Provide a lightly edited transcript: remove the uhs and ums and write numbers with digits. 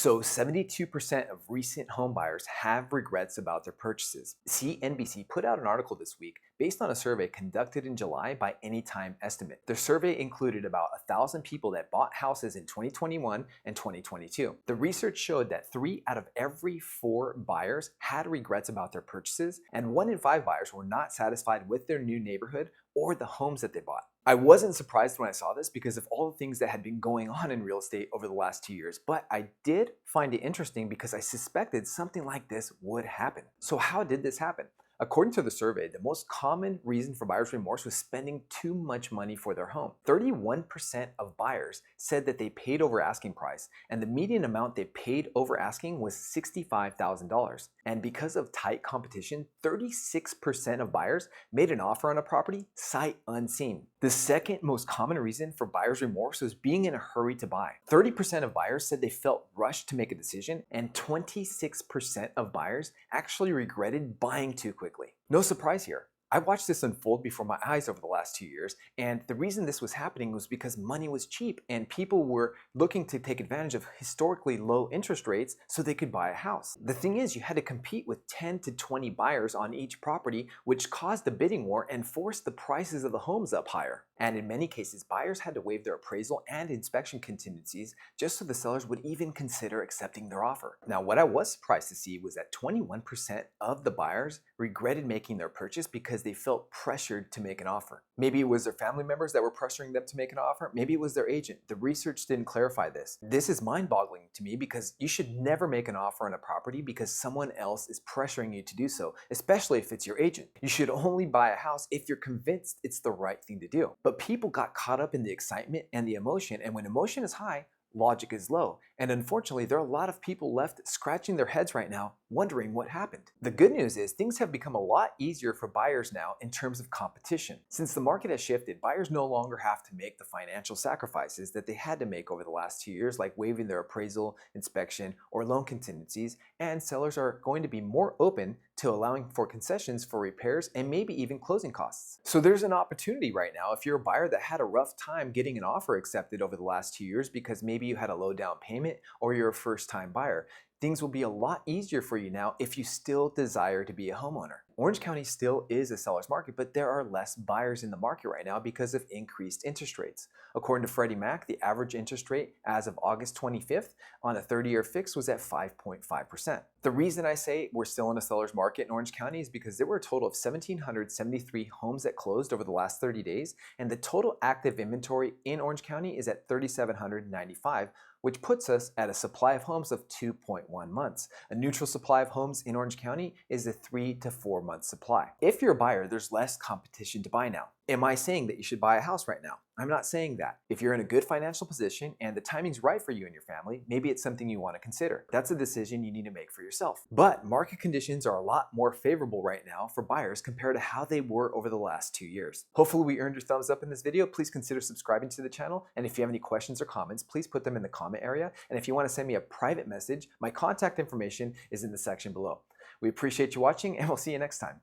So 72% of recent home buyers have regrets about their purchases. CNBC put out an article this week based on a survey conducted in July by Anytime Estimate. The survey included about 1,000 people that bought houses in 2021 and 2022. The research showed that 3 out of every 4 buyers had regrets about their purchases, and 1 in 5 buyers were not satisfied with their new neighborhood or the homes that they bought. I wasn't surprised when I saw this because of all the things that had been going on in real estate over the last 2 years, but I did find it interesting because I suspected something like this would happen. So how did this happen? According to the survey, the most common reason for buyer's remorse was spending too much money for their home. 31% of buyers said that they paid over asking price, and the median amount they paid over asking was $65,000. And because of tight competition, 36% of buyers made an offer on a property sight unseen. The second most common reason for buyer's remorse was being in a hurry to buy. 30% of buyers said they felt rushed to make a decision, and 26% of buyers actually regretted buying too quickly. No surprise here. I watched this unfold before my eyes over the last 2 years, and the reason this was happening was because money was cheap and people were looking to take advantage of historically low interest rates so they could buy a house. The thing is, you had to compete with 10 to 20 buyers on each property, which caused a bidding war and forced the prices of the homes up higher. And in many cases, buyers had to waive their appraisal and inspection contingencies just so the sellers would even consider accepting their offer. Now, what I was surprised to see was that 21% of the buyers regretted making their purchase because they felt pressured to make an offer. Maybe it was their family members that were pressuring them to make an offer. Maybe it was their agent. The research didn't clarify this. This is mind-boggling to me because you should never make an offer on a property because someone else is pressuring you to do so, especially if it's your agent. You should only buy a house if you're convinced it's the right thing to do. But people got caught up in the excitement and the emotion, and when emotion is high, logic is low. And unfortunately, there are a lot of people left scratching their heads right now, wondering what happened. The good news is things have become a lot easier for buyers now in terms of competition. Since the market has shifted, buyers no longer have to make the financial sacrifices that they had to make over the last 2 years, like waiving their appraisal, inspection, or loan contingencies, and sellers are going to be more open to allowing for concessions for repairs and maybe even closing costs. So there's an opportunity right now if you're a buyer that had a rough time getting an offer accepted over the last 2 years because maybe you had a low down payment or you're a first-time buyer. Things will be a lot easier for you now if you still desire to be a homeowner. Orange County still is a seller's market, but there are less buyers in the market right now because of increased interest rates. According to Freddie Mac, the average interest rate as of August 25th on a 30-year fix was at 5.5%. The reason I say we're still in a seller's market in Orange County is because there were a total of 1,773 homes that closed over the last 30 days, and the total active inventory in Orange County is at 3,795, which puts us at a supply of homes of 2.1 months. A neutral supply of homes in Orange County is a 3 to 4 month supply. If you're a buyer, there's less competition to buy now. Am I saying that you should buy a house right now? I'm not saying that. If you're in a good financial position and the timing's right for you and your family, maybe it's something you want to consider. That's a decision you need to make for yourself. But market conditions are a lot more favorable right now for buyers compared to how they were over the last 2 years. Hopefully we earned your thumbs up in this video. Please consider subscribing to the channel. And if you have any questions or comments, please put them in the comment area. And if you want to send me a private message, my contact information is in the section below. We appreciate you watching and we'll see you next time.